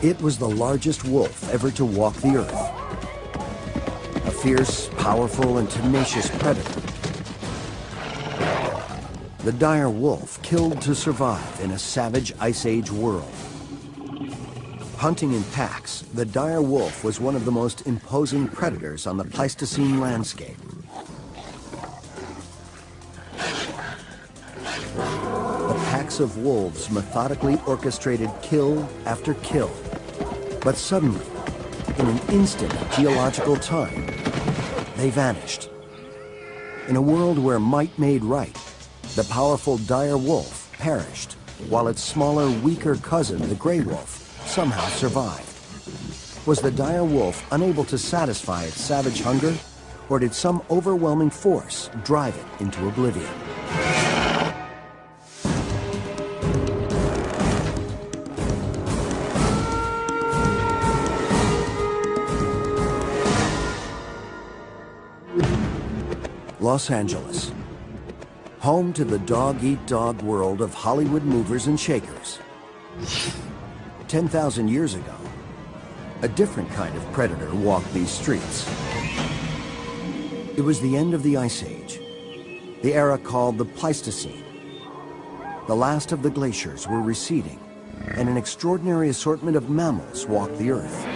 It was the largest wolf ever to walk the earth. A fierce, powerful, and tenacious predator. The dire wolf killed to survive in a savage Ice Age world. Hunting in packs, the dire wolf was one of the most imposing predators on the Pleistocene landscape. The packs of wolves methodically orchestrated kill after kill. But suddenly, in an instant of geological time, they vanished. In a world where might made right, the powerful dire wolf perished, while its smaller, weaker cousin, the gray wolf, somehow survived. Was the dire wolf unable to satisfy its savage hunger, or did some overwhelming force drive it into oblivion? Los Angeles, home to the dog-eat-dog world of Hollywood movers and shakers. 10,000 years ago, a different kind of predator walked these streets. It was the end of the Ice Age, the era called the Pleistocene. The last of the glaciers were receding, and an extraordinary assortment of mammals walked the earth.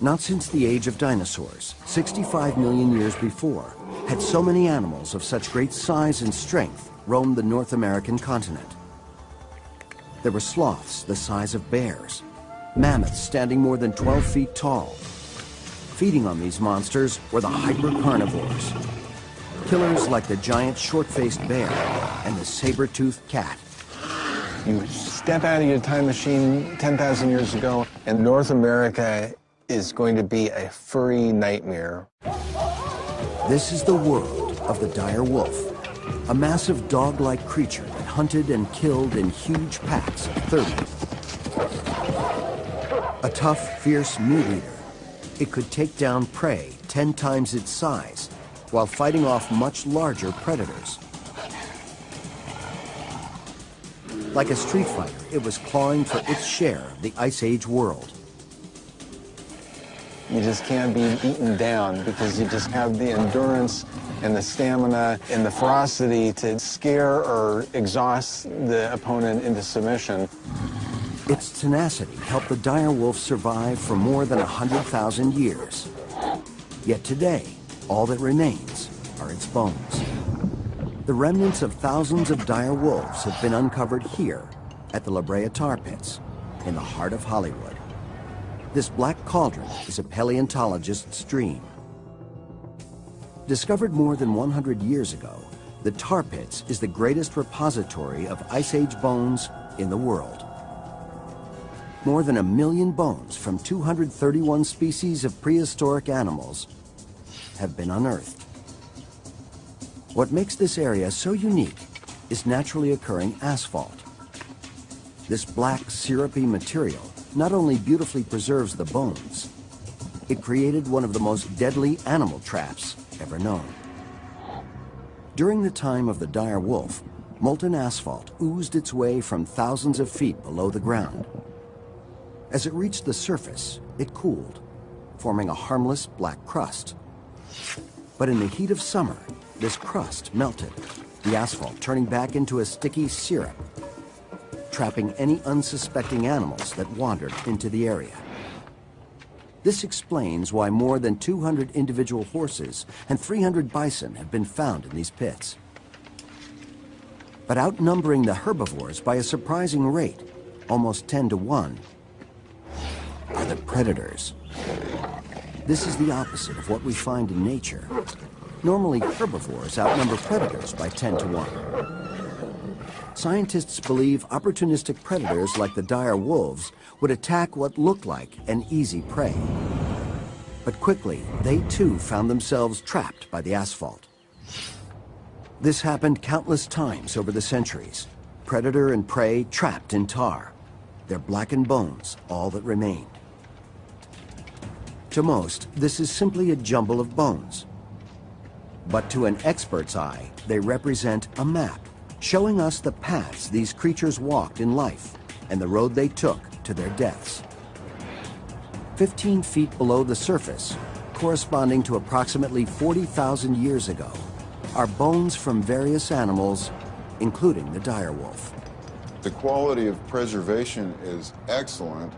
Not since the age of dinosaurs, 65 million years before, had so many animals of such great size and strength roamed the North American continent. There were sloths the size of bears, mammoths standing more than 12 feet tall. Feeding on these monsters were the hyper-carnivores, killers like the giant short-faced bear and the saber-toothed cat. You step out of your time machine 10,000 years ago, and North America is going to be a furry nightmare. This is the world of the dire wolf, a massive dog-like creature that hunted and killed in huge packs of 30. A tough, fierce meat-eater, it could take down prey 10 times its size while fighting off much larger predators. Like a street fighter, it was clawing for its share of the Ice Age world. You just can't be beaten down because you just have the endurance and the stamina and the ferocity to scare or exhaust the opponent into submission. Its tenacity helped the dire wolf survive for more than 100,000 years. Yet today, all that remains are its bones. The remnants of thousands of dire wolves have been uncovered here at the La Brea Tar Pits in the heart of Hollywood. This black cauldron is a paleontologist's dream. Discovered more than 100 years ago, the Tar Pits is the greatest repository of Ice Age bones in the world. More than 1 million bones from 231 species of prehistoric animals have been unearthed. What makes this area so unique is naturally occurring asphalt. This black, syrupy material not only beautifully preserves the bones, it created one of the most deadly animal traps ever known. During the time of the dire wolf, molten asphalt oozed its way from thousands of feet below the ground. As it reached the surface, it cooled, forming a harmless black crust. But in the heat of summer, this crust melted, the asphalt turning back into a sticky syrup, trapping any unsuspecting animals that wandered into the area. This explains why more than 200 individual horses and 300 bison have been found in these pits. But outnumbering the herbivores by a surprising rate, almost 10 to 1, are the predators. This is the opposite of what we find in nature. Normally, herbivores outnumber predators by 10 to 1. Scientists believe opportunistic predators like the dire wolves would attack what looked like an easy prey. But quickly, they too found themselves trapped by the asphalt. This happened countless times over the centuries. Predator and prey trapped in tar, their blackened bones all that remained. To most, this is simply a jumble of bones. But to an expert's eye, they represent a map, showing us the paths these creatures walked in life, and the road they took to their deaths. 15 feet below the surface, corresponding to approximately 40,000 years ago, are bones from various animals, including the dire wolf. The quality of preservation is excellent,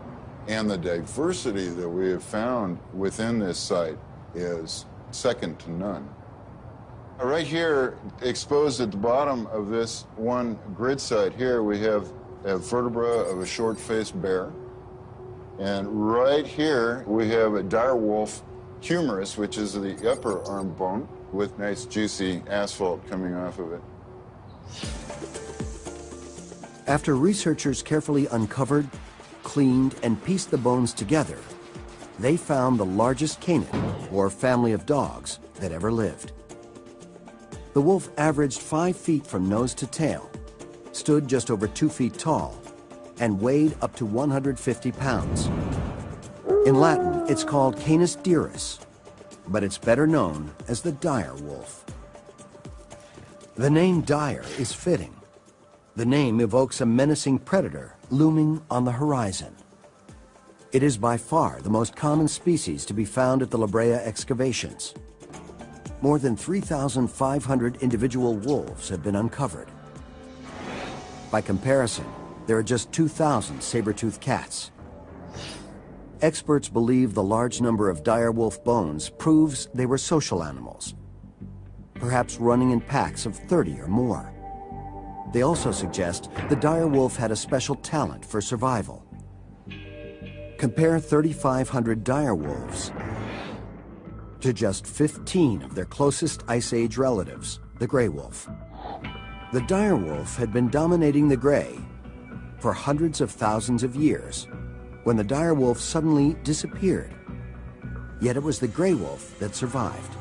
and the diversity that we have found within this site is second to none. Right here, exposed at the bottom of this one grid site here, we have a vertebra of a short-faced bear. And right here, we have a dire wolf humerus, which is the upper arm bone, with nice juicy asphalt coming off of it. After researchers carefully uncovered, cleaned, and pieced the bones together, they found the largest canid, or family of dogs, that ever lived. The wolf averaged 5 feet from nose to tail, stood just over 2 feet tall, and weighed up to 150 pounds. In Latin, it's called Canis dirus, but it's better known as the dire wolf. The name dire is fitting. The name evokes a menacing predator looming on the horizon. It is by far the most common species to be found at the La Brea excavations. More than 3,500 individual wolves have been uncovered. By comparison, there are just 2,000 saber-toothed cats. Experts believe the large number of dire wolf bones proves they were social animals, perhaps running in packs of 30 or more. They also suggest the dire wolf had a special talent for survival. Compare 3,500 dire wolves to just 15 of their closest Ice Age relatives, the gray wolf. The dire wolf had been dominating the gray for hundreds of thousands of years when the dire wolf suddenly disappeared. Yet it was the gray wolf that survived.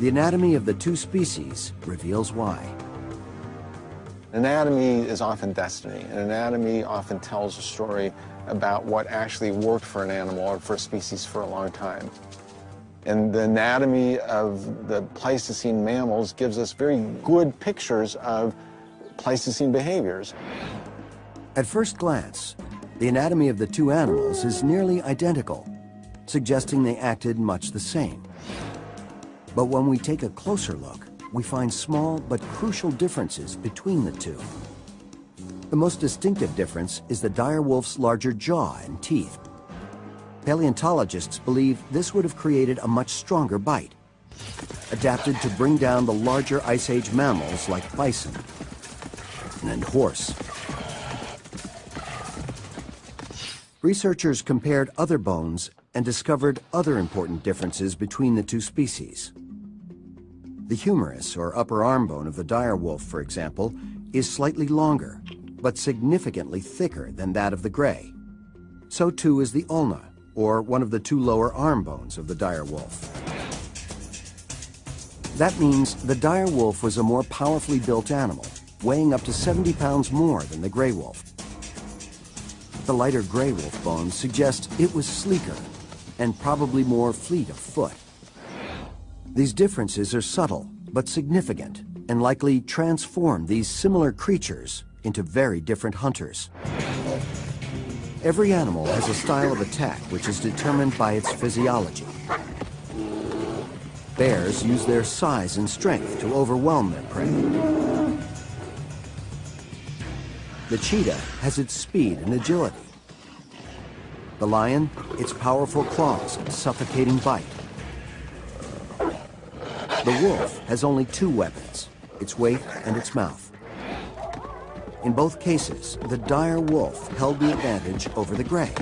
The anatomy of the two species reveals why. Anatomy is often destiny, and anatomy often tells a story about what actually worked for an animal or for a species for a long time. And the anatomy of the Pleistocene mammals gives us very good pictures of Pleistocene behaviors. At first glance, the anatomy of the two animals is nearly identical, suggesting they acted much the same. But when we take a closer look, we find small but crucial differences between the two. The most distinctive difference is the dire wolf's larger jaw and teeth. Paleontologists believe this would have created a much stronger bite, adapted to bring down the larger Ice Age mammals like bison and horse. Researchers compared other bones and discovered other important differences between the two species. The humerus, or upper arm bone of the dire wolf, for example, is slightly longer, but significantly thicker than that of the gray. So too is the ulna, or one of the two lower arm bones of the dire wolf. That means the dire wolf was a more powerfully built animal, weighing up to 70 pounds more than the gray wolf. The lighter gray wolf bones suggest it was sleeker and probably more fleet of foot. These differences are subtle but significant and likely transform these similar creatures into very different hunters. Every animal has a style of attack which is determined by its physiology. Bears use their size and strength to overwhelm their prey. The cheetah has its speed and agility. The lion, its powerful claws and suffocating bite. The wolf has only two weapons, its weight and its mouth. In both cases, the dire wolf held the advantage over the gray.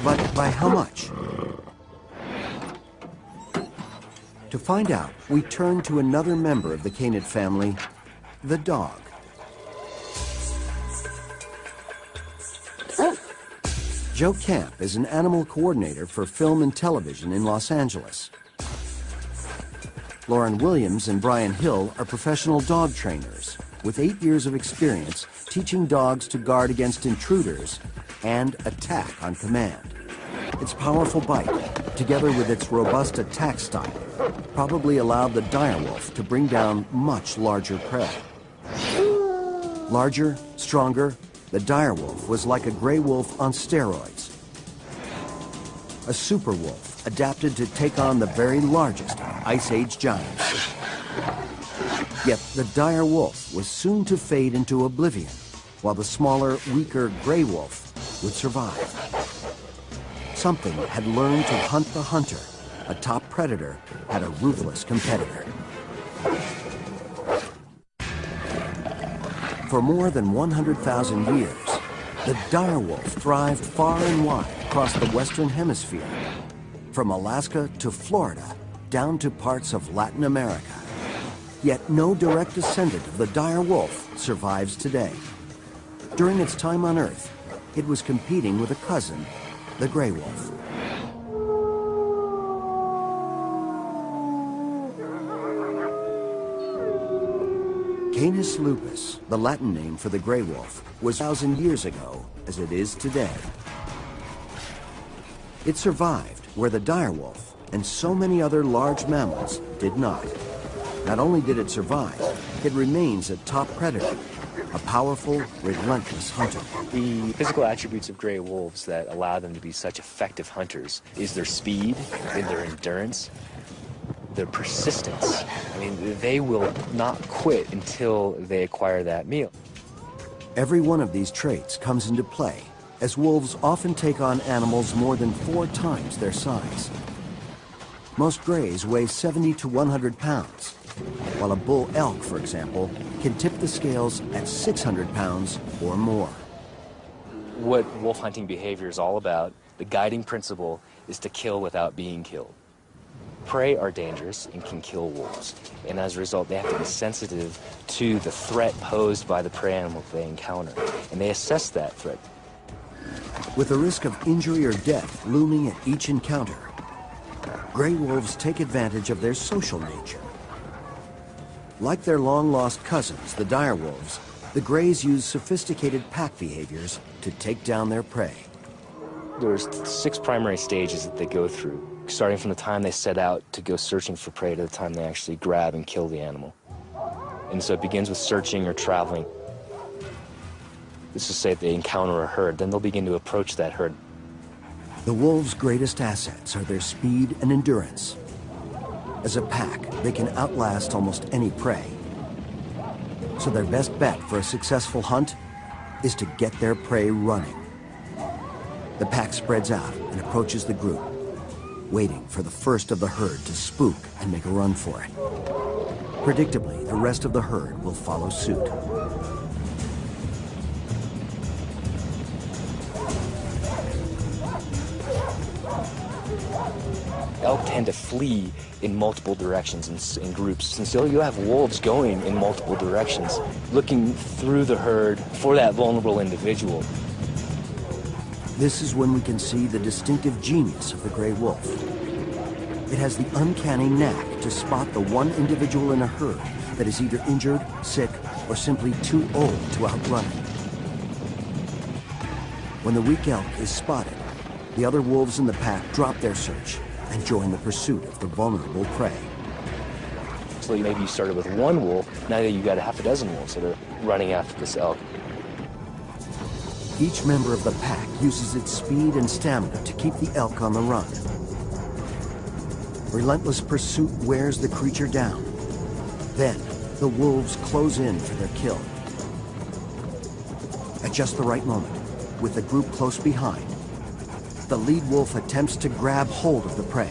But by how much? To find out, we turn to another member of the canid family, the dog. Joe Camp is an animal coordinator for film and television in Los Angeles. Lauren Williams and Brian Hill are professional dog trainers with 8 years of experience teaching dogs to guard against intruders and attack on command. Its powerful bite, together with its robust attack style, probably allowed the dire wolf to bring down much larger prey. Larger, stronger, the direwolf was like a gray wolf on steroids. A super wolf adapted to take on the very largest Ice Age giants. Yet the dire wolf was soon to fade into oblivion, while the smaller, weaker gray wolf would survive. Something had learned to hunt the hunter. A top predator had a ruthless competitor. For more than 100,000 years, the direwolf thrived far and wide across the Western Hemisphere, from Alaska to Florida, down to parts of Latin America. Yet no direct descendant of the dire wolf survives today. During its time on Earth, it was competing with a cousin, the gray wolf. Canis lupus, the Latin name for the gray wolf, was 1,000 years ago as it is today. It survived where the dire wolf and so many other large mammals did not. Not only did it survive, it remains a top predator, a powerful, relentless hunter. The physical attributes of gray wolves that allow them to be such effective hunters is their speed and their endurance, their persistence. I mean, they will not quit until they acquire that meal. Every one of these traits comes into play, as wolves often take on animals more than 4 times their size. Most grays weigh 70 to 100 pounds, while a bull elk, for example, can tip the scales at 600 pounds or more. What wolf hunting behavior is all about, the guiding principle, is to kill without being killed. Prey are dangerous and can kill wolves, and as a result, they have to be sensitive to the threat posed by the prey animal they encounter, and they assess that threat. With the risk of injury or death looming at each encounter, gray wolves take advantage of their social nature. Like their long-lost cousins, the dire wolves, the grays use sophisticated pack behaviors to take down their prey. There's 6 primary stages that they go through, starting from the time they set out to go searching for prey to the time they actually grab and kill the animal. And so it begins with searching or traveling. Let's just say if they encounter a herd, then they'll begin to approach that herd. The wolves' greatest assets are their speed and endurance. As a pack, they can outlast almost any prey. So their best bet for a successful hunt is to get their prey running. The pack spreads out and approaches the group, waiting for the first of the herd to spook and make a run for it. Predictably, the rest of the herd will follow suit. Elk tend to flee in multiple directions in groups, and so you'll have wolves going in multiple directions, looking through the herd for that vulnerable individual. This is when we can see the distinctive genius of the gray wolf. It has the uncanny knack to spot the one individual in a herd that is either injured, sick, or simply too old to outrun it. When the weak elk is spotted, the other wolves in the pack drop their search and join the pursuit of the vulnerable prey. So maybe you started with one wolf, now that you've got 6 wolves that are running after this elk. Each member of the pack uses its speed and stamina to keep the elk on the run. Relentless pursuit wears the creature down. Then, the wolves close in for their kill. At just the right moment, with the group close behind, the lead wolf attempts to grab hold of the prey.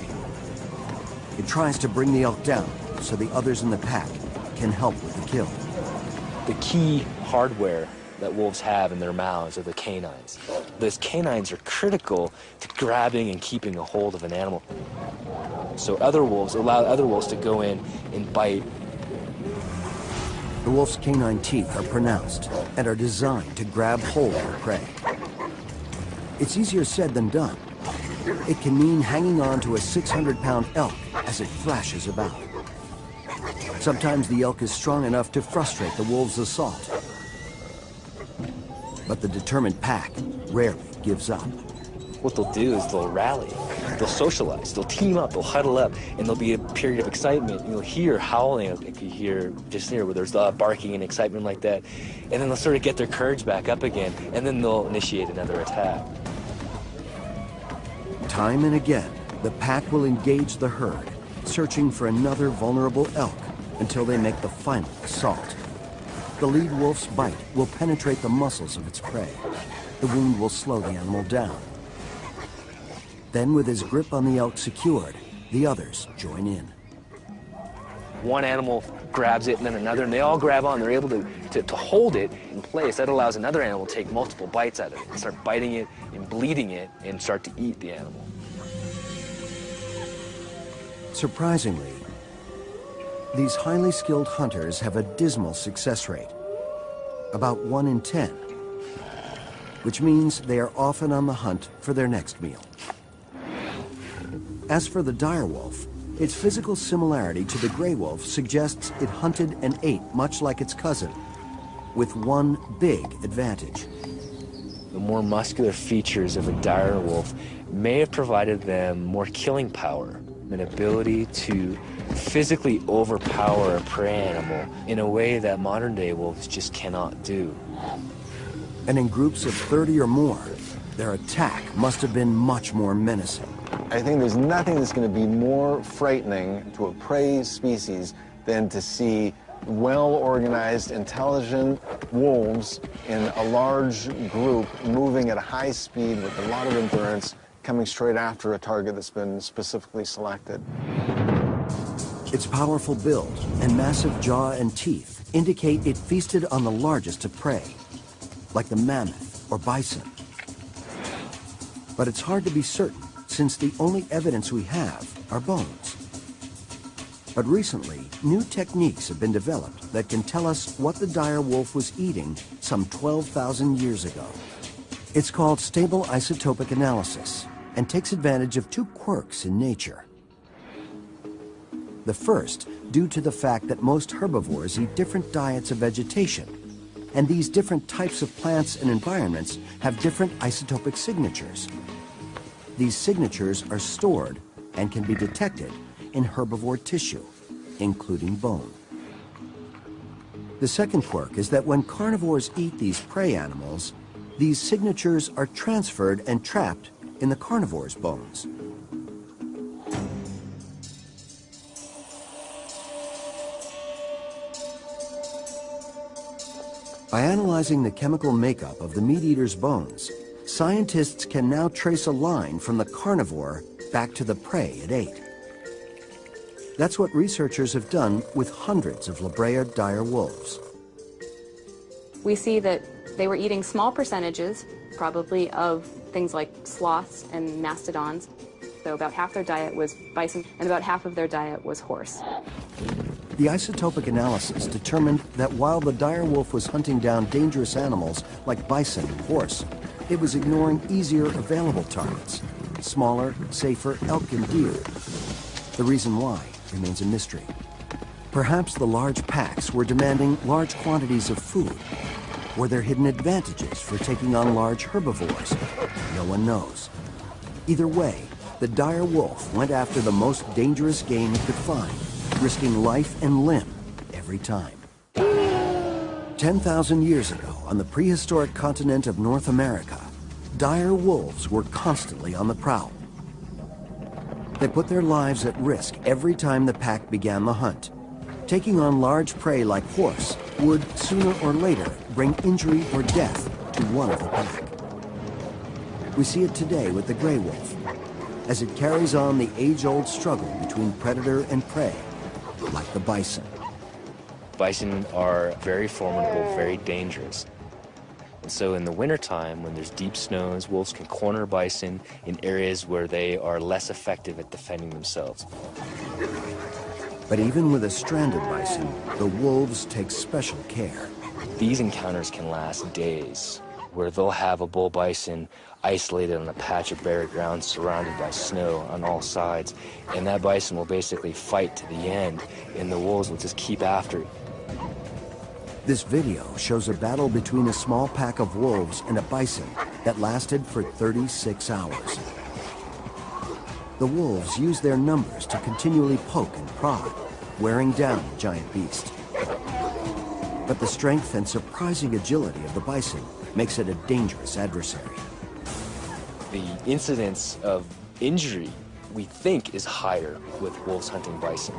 It tries to bring the elk down so the others in the pack can help with the kill. The key hardware that wolves have in their mouths are the canines. Those canines are critical to grabbing and keeping a hold of an animal. So other wolves allow other wolves to go in and bite. The wolf's canine teeth are pronounced and are designed to grab hold of the prey. It's easier said than done. It can mean hanging on to a 600-pound elk as it thrashes about. Sometimes the elk is strong enough to frustrate the wolf's assault. But the determined pack rarely gives up. What they'll do is they'll rally they'll socialize, they'll team up, they'll huddle up, and there'll be a period of excitement. You'll hear howling, like you hear just there, where there's barking and excitement like that, and then they'll sort of get their courage back up again, and then they'll initiate another attack. Time and again, the pack will engage the herd, searching for another vulnerable elk until they make the final assault. The lead wolf's bite will penetrate the muscles of its prey. The wound will slow the animal down. Then, with his grip on the elk secured, the others join in. One animal grabs it and then another, and they all grab on. They're able to hold it in place. That allows another animal to take multiple bites out of it and start biting it and bleeding it and start to eat the animal. Surprisingly, these highly skilled hunters have a dismal success rate, about 1 in 10, which means they are often on the hunt for their next meal. As for the dire wolf, its physical similarity to the gray wolf suggests it hunted and ate much like its cousin, with one big advantage. The more muscular features of a dire wolf may have provided them more killing power, an ability to physically overpower a prey animal in a way that modern-day wolves just cannot do. And in groups of 30 or more, their attack must have been much more menacing. I think there's nothing that's going to be more frightening to a prey species than to see well-organized, intelligent wolves in a large group moving at a high speed with a lot of endurance, coming straight after a target that's been specifically selected. Its powerful build and massive jaw and teeth indicate it feasted on the largest of prey, like the mammoth or bison. But it's hard to be certain, since the only evidence we have are bones. But recently, new techniques have been developed that can tell us what the dire wolf was eating some 12,000 years ago. It's called stable isotopic analysis and takes advantage of two quirks in nature. The first, due to the fact that most herbivores eat different diets of vegetation, and these different types of plants and environments have different isotopic signatures. These signatures are stored and can be detected in herbivore tissue, including bone. The second quirk is that when carnivores eat these prey animals, these signatures are transferred and trapped in the carnivore's bones. By analyzing the chemical makeup of the meat eater's bones, scientists can now trace a line from the carnivore back to the prey it ate. That's what researchers have done with hundreds of La Brea dire wolves. We see that they were eating small percentages, probably of things like sloths and mastodons. So about half their diet was bison, and about half of their diet was horse. The isotopic analysis determined that while the dire wolf was hunting down dangerous animals like bison and horse, it was ignoring easier available targets, smaller, safer elk and deer. The reason why remains a mystery. Perhaps the large packs were demanding large quantities of food, or their hidden advantages for taking on large herbivores. No one knows. Either way, the dire wolf went after the most dangerous game it could find, risking life and limb every time. 10,000 years ago, on the prehistoric continent of North America, dire wolves were constantly on the prowl. They put their lives at risk every time the pack began the hunt. Taking on large prey like horse would, sooner or later, bring injury or death to one of the pack. We see it today with the gray wolf, as it carries on the age-old struggle between predator and prey, like the bison. Bison are very formidable, very dangerous. And so in the wintertime, when there's deep snows, wolves can corner bison in areas where they are less effective at defending themselves. But even with a stranded bison, the wolves take special care. These encounters can last days, where they'll have a bull bison isolated on a patch of bare ground surrounded by snow on all sides, and that bison will basically fight to the end, and the wolves will just keep after it. This video shows a battle between a small pack of wolves and a bison that lasted for 36 hours. The wolves use their numbers to continually poke and prod, wearing down the giant beast. But the strength and surprising agility of the bison makes it a dangerous adversary. The incidence of injury, we think, is higher with wolves hunting bison.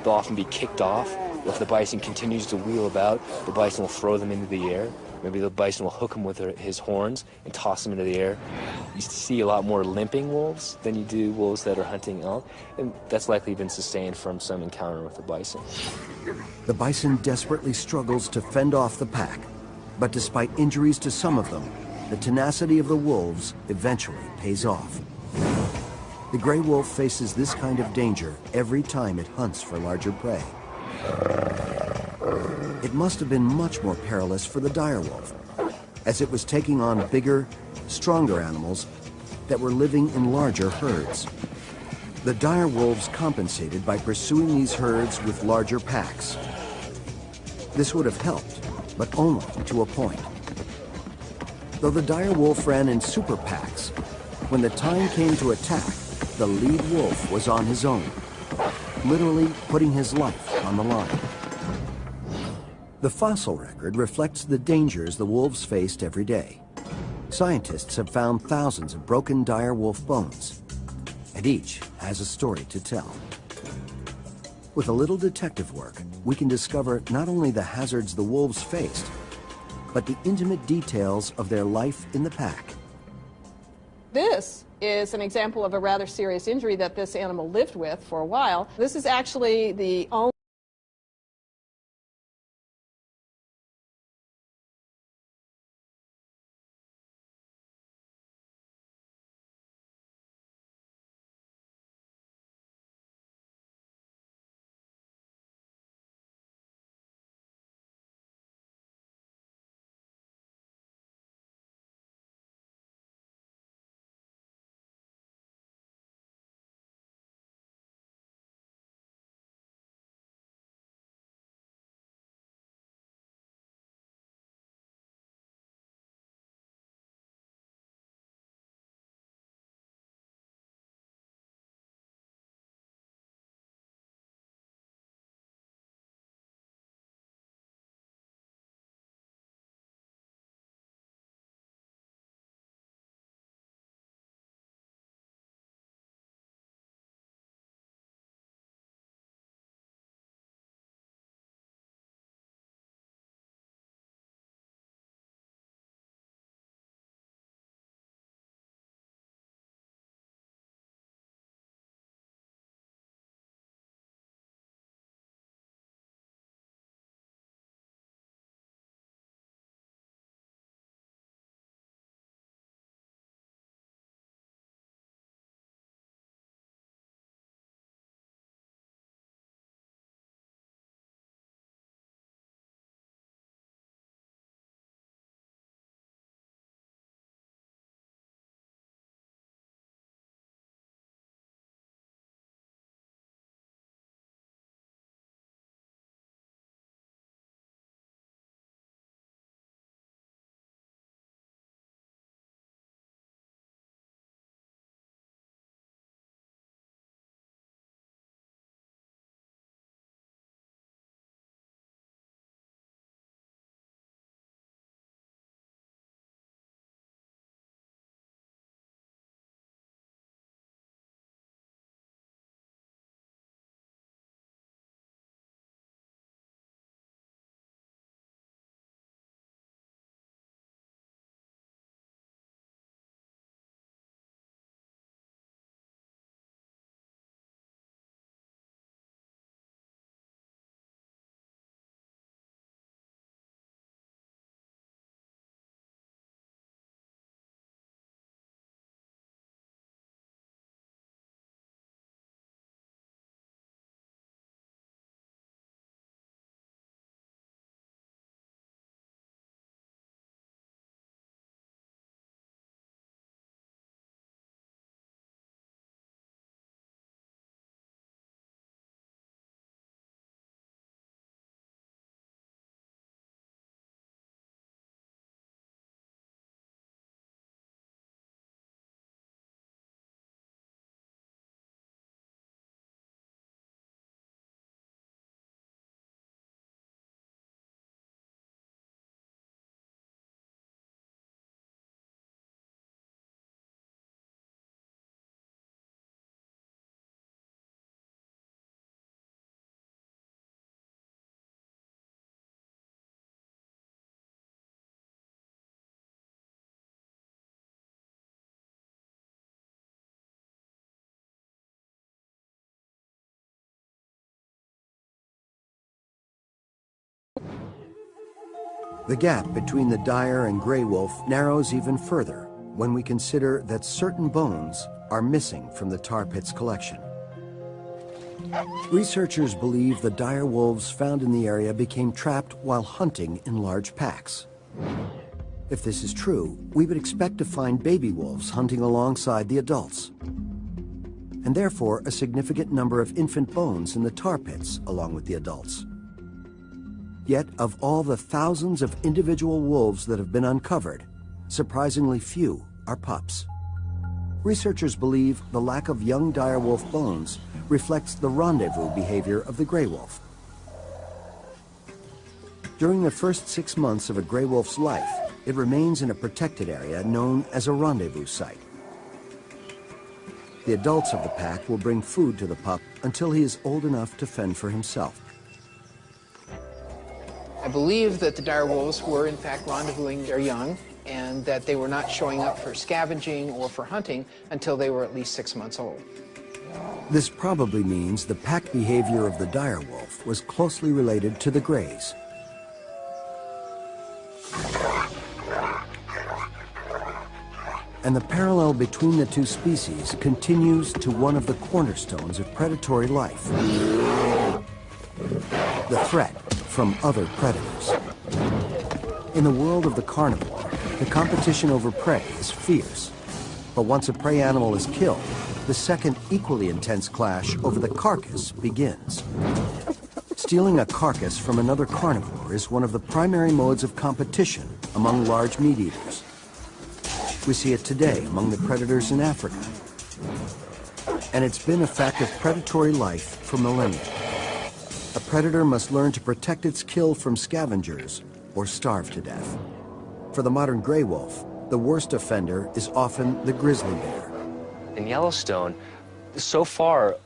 They'll often be kicked off. If the bison continues to wheel about, the bison will throw them into the air. Maybe the bison will hook him with his horns and toss them into the air. You see a lot more limping wolves than you do wolves that are hunting elk, and that's likely been sustained from some encounter with the bison. The bison desperately struggles to fend off the pack, but despite injuries to some of them, the tenacity of the wolves eventually pays off. The gray wolf faces this kind of danger every time it hunts for larger prey. It must have been much more perilous for the dire wolf, as it was taking on bigger, stronger animals that were living in larger herds. The dire wolves compensated by pursuing these herds with larger packs. This would have helped, but only to a point. Though the dire wolf ran in super packs, when the time came to attack, the lead wolf was on his own, literally putting his life on the line. The fossil record reflects the dangers the wolves faced every day. Scientists have found thousands of broken dire wolf bones, and each has a story to tell. With a little detective work, we can discover not only the hazards the wolves faced, but the intimate details of their life in the pack. This is an example of a rather serious injury that this animal lived with for a while. This is actually the only The gap between the dire and gray wolf narrows even further when we consider that certain bones are missing from the tar pit's collection. Researchers believe the dire wolves found in the area became trapped while hunting in large packs. If this is true, we would expect to find baby wolves hunting alongside the adults, and therefore a significant number of infant bones in the tar pits along with the adults. Yet, of all the thousands of individual wolves that have been uncovered, surprisingly few are pups. Researchers believe the lack of young dire wolf bones reflects the rendezvous behavior of the gray wolf. During the first 6 months of a gray wolf's life, it remains in a protected area known as a rendezvous site. The adults of the pack will bring food to the pup until he is old enough to fend for himself. I believe that the dire wolves were in fact rendezvousing their young, and that they were not showing up for scavenging or for hunting until they were at least 6 months old. This probably means the pack behavior of the dire wolf was closely related to the grays. And the parallel between the two species continues to one of the cornerstones of predatory life: the threat from other predators. In the world of the carnivore, the competition over prey is fierce. But once a prey animal is killed, the second equally intense clash over the carcass begins. Stealing a carcass from another carnivore is one of the primary modes of competition among large meat eaters. We see it today among the predators in Africa. And it's been a fact of predatory life for millennia. A predator must learn to protect its kill from scavengers or starve to death. For the modern gray wolf, the worst offender is often the grizzly bear. In Yellowstone, so far,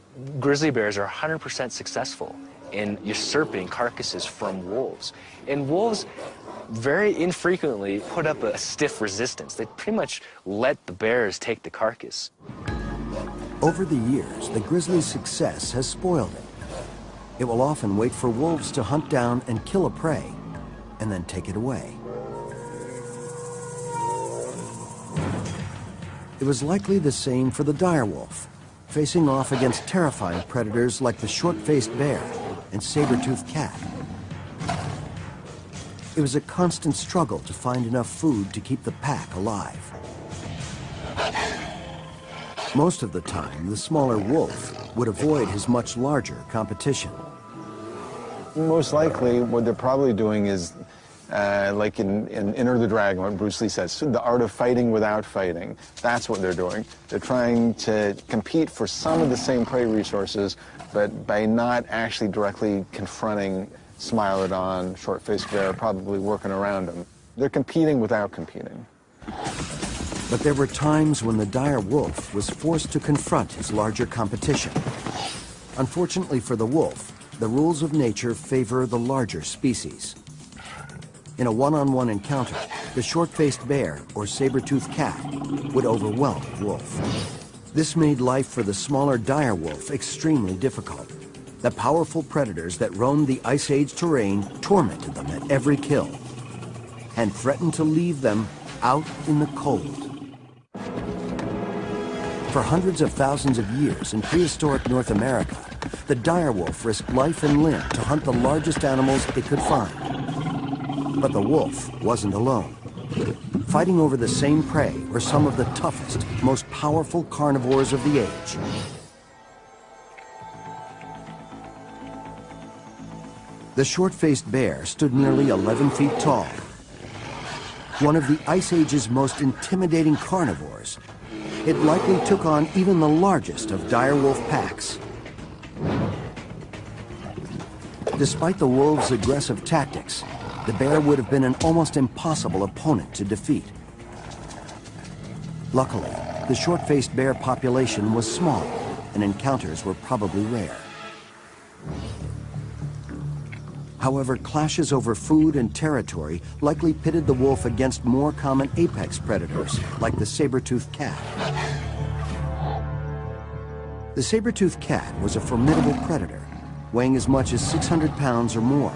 grizzly bears are 100% successful in usurping carcasses from wolves. And wolves very infrequently put up a stiff resistance. They pretty much let the bears take the carcass. Over the years, the grizzly's success has spoiled it. It will often wait for wolves to hunt down and kill a prey, and then take it away. It was likely the same for the dire wolf, facing off against terrifying predators like the short-faced bear and saber-toothed cat. It was a constant struggle to find enough food to keep the pack alive. Most of the time, the smaller wolf would avoid his much larger competition. Most likely, what they're probably doing is, like in Enter the Dragon, what Bruce Lee says, the art of fighting without fighting. That's what they're doing. They're trying to compete for some of the same prey resources, but by not actually directly confronting Smilodon, short-faced bear, probably working around them. They're competing without competing. But there were times when the dire wolf was forced to confront his larger competition. Unfortunately for the wolf, the rules of nature favor the larger species. In a one-on-one encounter, the short-faced bear or saber-toothed cat would overwhelm the wolf. This made life for the smaller dire wolf extremely difficult. The powerful predators that roamed the Ice Age terrain tormented them at every kill and threatened to leave them out in the cold. For hundreds of thousands of years in prehistoric North America, the dire wolf risked life and limb to hunt the largest animals it could find. But the wolf wasn't alone. Fighting over the same prey were some of the toughest, most powerful carnivores of the age. The short-faced bear stood nearly 11 feet tall. One of the Ice Age's most intimidating carnivores, it likely took on even the largest of dire wolf packs. Despite the wolves' aggressive tactics, the bear would have been an almost impossible opponent to defeat. Luckily, the short-faced bear population was small, and encounters were probably rare. However, clashes over food and territory likely pitted the wolf against more common apex predators, like the saber-toothed cat. The saber-toothed cat was a formidable predator, weighing as much as 600 pounds or more.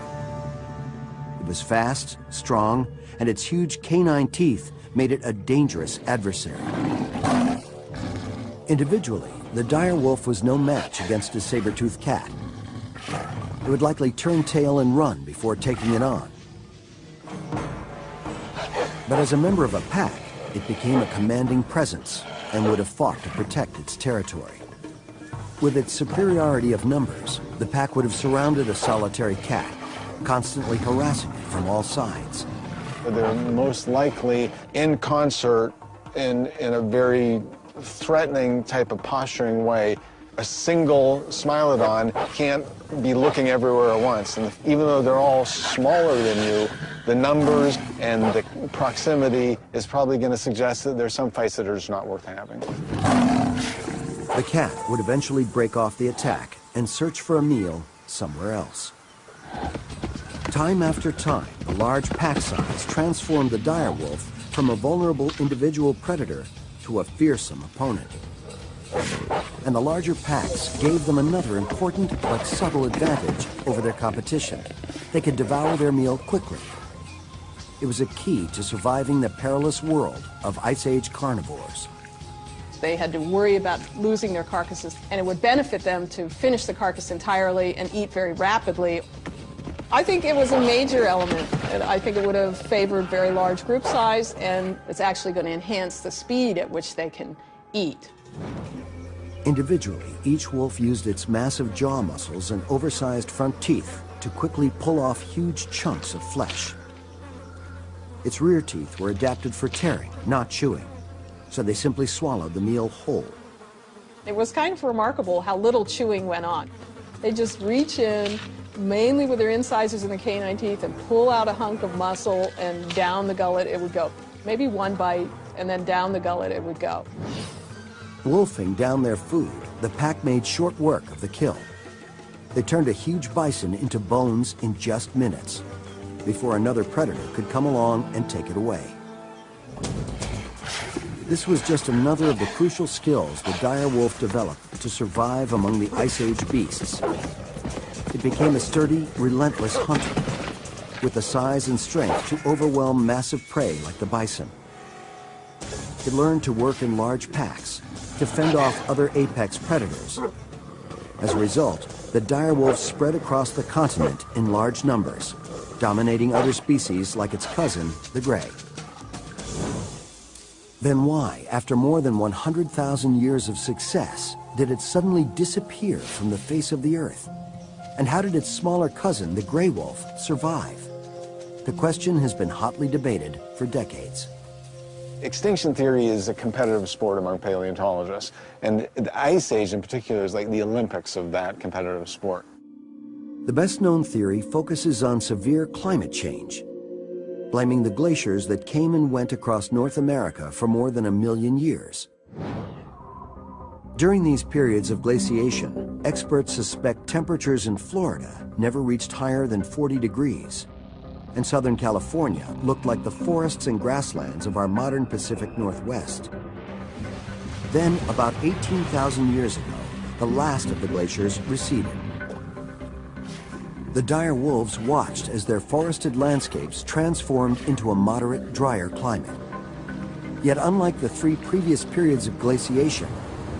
It was fast, strong, and its huge canine teeth made it a dangerous adversary. Individually, the dire wolf was no match against a saber-toothed cat. It would likely turn tail and run before taking it on. But as a member of a pack, it became a commanding presence and would have fought to protect its territory. With its superiority of numbers, the pack would have surrounded a solitary cat, constantly harassing it from all sides. They're most likely in concert in a very threatening type of posturing way. A single Smilodon can't be looking everywhere at once. And even though they're all smaller than you, the numbers and the proximity is probably going to suggest that there's some fights that are just not worth having. The cat would eventually break off the attack and search for a meal somewhere else. Time after time, the large pack size transformed the dire wolf from a vulnerable individual predator to a fearsome opponent. And the larger packs gave them another important but subtle advantage over their competition. They could devour their meal quickly. It was a key to surviving the perilous world of Ice Age carnivores. They had to worry about losing their carcasses, and it would benefit them to finish the carcass entirely and eat very rapidly. I think it was a major element, and I think it would have favored very large group size, and it's actually going to enhance the speed at which they can eat. Individually, each wolf used its massive jaw muscles and oversized front teeth to quickly pull off huge chunks of flesh. Its rear teeth were adapted for tearing, not chewing, so they simply swallowed the meal whole. It was kind of remarkable how little chewing went on. They just reach in, mainly with their incisors and the canine teeth, and pull out a hunk of muscle, and down the gullet it would go. Maybe one bite, and then down the gullet it would go. Wolfing down their food, the pack made short work of the kill. They turned a huge bison into bones in just minutes, before another predator could come along and take it away. This was just another of the crucial skills the dire wolf developed to survive among the Ice Age beasts. It became a sturdy, relentless hunter, with the size and strength to overwhelm massive prey like the bison. It learned to work in large packs, to fend off other apex predators. As a result, the dire wolf spread across the continent in large numbers, dominating other species like its cousin, the gray. Then why, after more than 100,000 years of success, did it suddenly disappear from the face of the earth? And how did its smaller cousin, the gray wolf, survive? The question has been hotly debated for decades. Extinction theory is a competitive sport among paleontologists, and the Ice Age in particular is like the Olympics of that competitive sport. The best-known theory focuses on severe climate change, blaming the glaciers that came and went across North America for more than 1 million years. During these periods of glaciation, experts suspect temperatures in Florida never reached higher than 40 degrees, and Southern California looked like the forests and grasslands of our modern Pacific Northwest. Then, about 18,000 years ago, the last of the glaciers receded. The dire wolves watched as their forested landscapes transformed into a moderate, drier climate. Yet unlike the 3 previous periods of glaciation,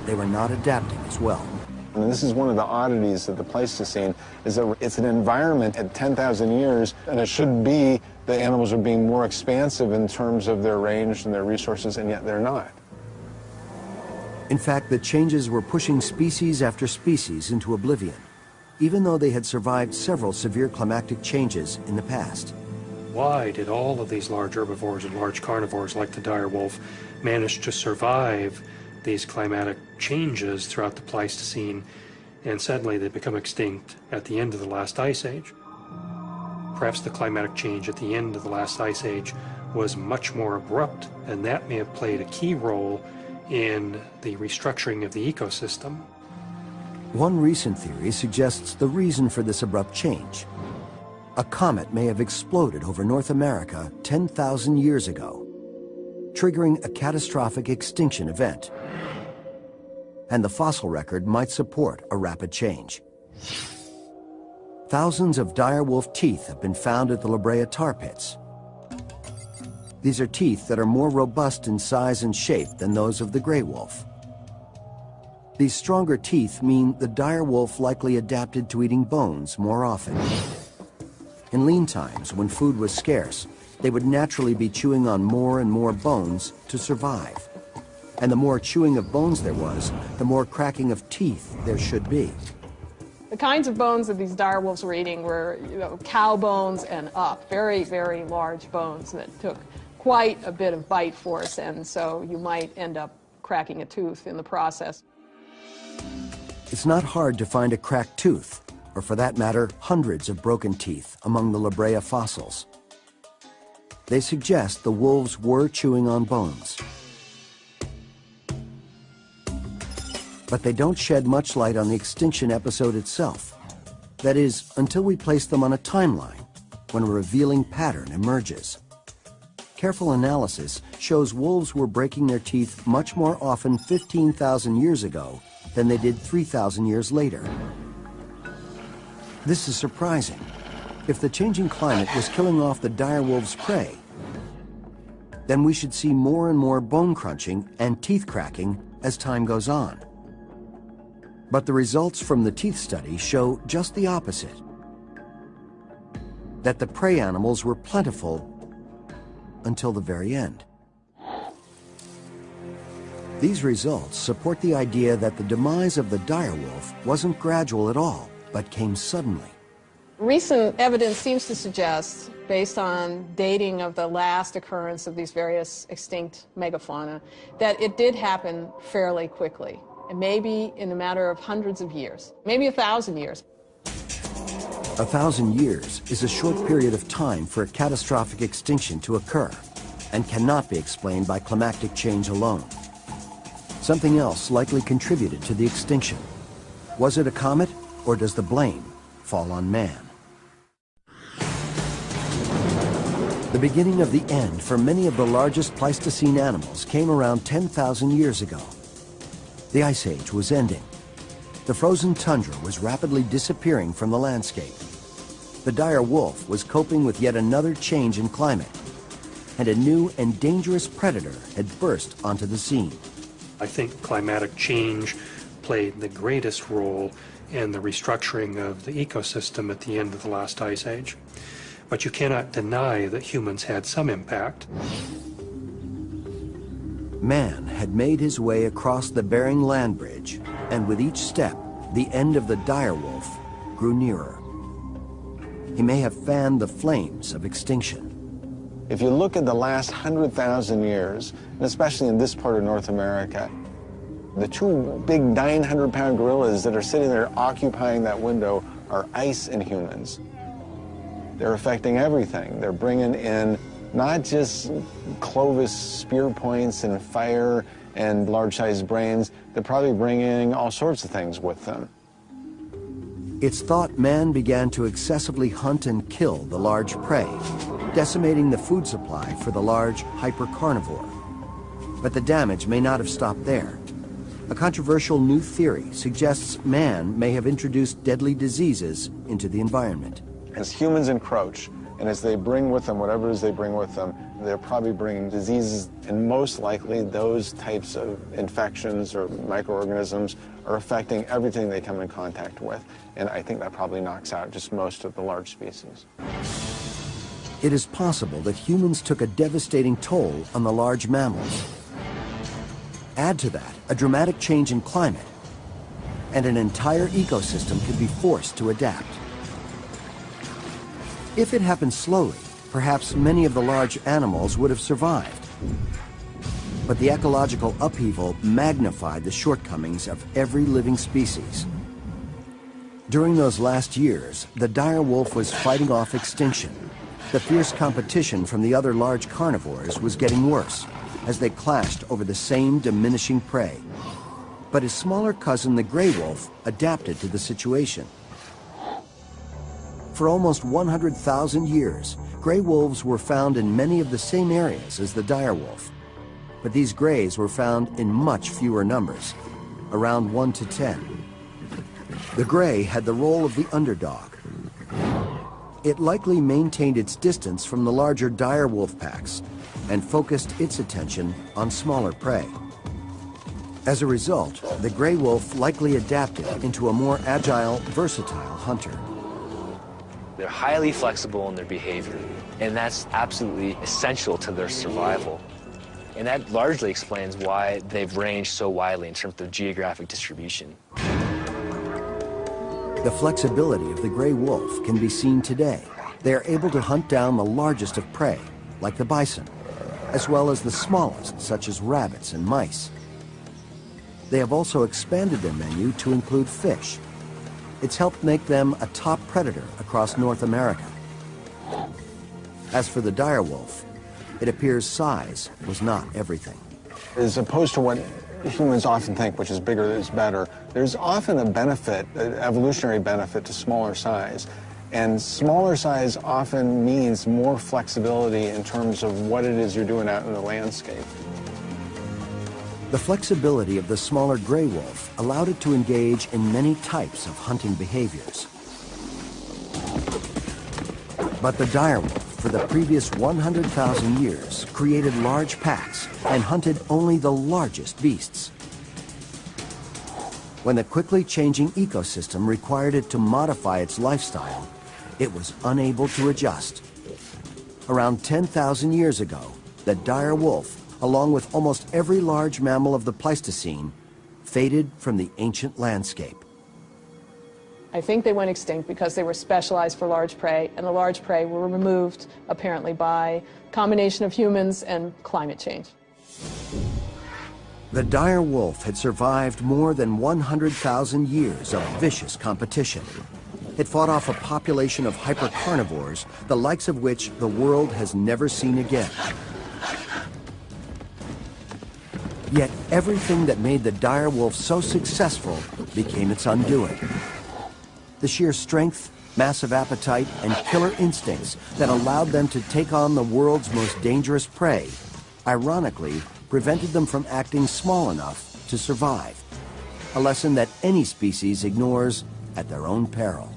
they were not adapting as well. And this is one of the oddities of the Pleistocene, is that it's an environment at 10,000 years, and it should be the animals are being more expansive in terms of their range and their resources, and yet they're not. In fact, the changes were pushing species after species into oblivion, even though they had survived several severe climatic changes in the past. Why did all of these large herbivores and large carnivores like the dire wolf manage to survive these climatic changes throughout the Pleistocene, and suddenly they become extinct at the end of the last ice age? Perhaps the climatic change at the end of the last ice age was much more abrupt, and that may have played a key role in the restructuring of the ecosystem. One recent theory suggests the reason for this abrupt change. A comet may have exploded over North America 10,000 years ago, triggering a catastrophic extinction event. And the fossil record might support a rapid change. Thousands of dire wolf teeth have been found at the La Brea tar pits. These are teeth that are more robust in size and shape than those of the gray wolf. These stronger teeth mean the dire wolf likely adapted to eating bones more often. In lean times, when food was scarce, they would naturally be chewing on more and more bones to survive. And the more chewing of bones there was, the more cracking of teeth there should be. The kinds of bones that these dire wolves were eating were, cow bones and up, very, very large bones that took quite a bit of bite force, and so you might end up cracking a tooth in the process. It's not hard to find a cracked tooth, or for that matter, hundreds of broken teeth among the La Brea fossils. They suggest the wolves were chewing on bones. But they don't shed much light on the extinction episode itself. That is, until we place them on a timeline, when a revealing pattern emerges. Careful analysis shows wolves were breaking their teeth much more often 15,000 years ago than they did 3,000 years later. This is surprising. If the changing climate was killing off the dire wolf's prey, then we should see more and more bone crunching and teeth cracking as time goes on. But the results from the teeth study show just the opposite. That the prey animals were plentiful until the very end. These results support the idea that the demise of the dire wolf wasn't gradual at all, but came suddenly. Recent evidence seems to suggest, based on dating of the last occurrence of these various extinct megafauna, that it did happen fairly quickly, and maybe in a matter of hundreds of years, maybe 1,000 years. 1,000 years is a short period of time for a catastrophic extinction to occur, and cannot be explained by climatic change alone. Something else likely contributed to the extinction. Was it a comet, or does the blame fall on man? The beginning of the end for many of the largest Pleistocene animals came around 10,000 years ago. The Ice Age was ending. The frozen tundra was rapidly disappearing from the landscape. The dire wolf was coping with yet another change in climate, and a new and dangerous predator had burst onto the scene. I think climatic change played the greatest role in the restructuring of the ecosystem at the end of the last ice age. But you cannot deny that humans had some impact. Man had made his way across the Bering Land Bridge, and with each step, the end of the dire wolf grew nearer. He may have fanned the flames of extinction. If you look at the last 100,000 years, and especially in this part of North America, the two big 900-pound gorillas that are sitting there occupying that window are ice and humans. They're affecting everything. They're bringing in not just Clovis spear points and fire and large-sized brains, they're probably bringing all sorts of things with them. It's thought man began to excessively hunt and kill the large prey, decimating the food supply for the large hypercarnivore. But the damage may not have stopped there. A controversial new theory suggests man may have introduced deadly diseases into the environment. As humans encroach, and as they bring with them whatever it is they bring with them, they're probably bringing diseases, and most likely those types of infections or microorganisms are affecting everything they come in contact with. And I think that probably knocks out just most of the large species. It is possible that humans took a devastating toll on the large mammals. Add to that a dramatic change in climate, and an entire ecosystem could be forced to adapt. If it happened slowly, perhaps many of the large animals would have survived. But the ecological upheaval magnified the shortcomings of every living species. During those last years, the dire wolf was fighting off extinction. The fierce competition from the other large carnivores was getting worse as they clashed over the same diminishing prey. But his smaller cousin, the gray wolf, adapted to the situation. For almost 100,000 years, gray wolves were found in many of the same areas as the dire wolf. But these grays were found in much fewer numbers, around 1 to 10. The gray had the role of the underdog. it likely maintained its distance from the larger dire wolf packs and focused its attention on smaller prey. As a result, the gray wolf likely adapted into a more agile, versatile hunter. They're highly flexible in their behavior, and that's absolutely essential to their survival. And that largely explains why they've ranged so widely in terms of geographic distribution. The flexibility of the gray wolf can be seen today. They are able to hunt down the largest of prey, like the bison, as well as the smallest, such as rabbits and mice. They have also expanded their menu to include fish. It's helped make them a top predator across North America. As for the dire wolf, it appears size was not everything. As opposed to what humans often think, which is bigger is better, there's often a benefit, an evolutionary benefit to smaller size. And smaller size often means more flexibility in terms of what it is you're doing out in the landscape. The flexibility of the smaller gray wolf allowed it to engage in many types of hunting behaviors. But the dire wolf, for the previous 100,000 years, created large packs and hunted only the largest beasts. When the quickly changing ecosystem required it to modify its lifestyle, it was unable to adjust. Around 10,000 years ago, the dire wolf, along with almost every large mammal of the Pleistocene, faded from the ancient landscape. I think they went extinct because they were specialized for large prey, and the large prey were removed, apparently, by a combination of humans and climate change. The dire wolf had survived more than 100,000 years of vicious competition. It fought off a population of hypercarnivores, the likes of which the world has never seen again. Yet everything that made the dire wolf so successful became its undoing. The sheer strength, massive appetite, and killer instincts that allowed them to take on the world's most dangerous prey, ironically, prevented them from acting small enough to survive. A lesson that any species ignores at their own peril.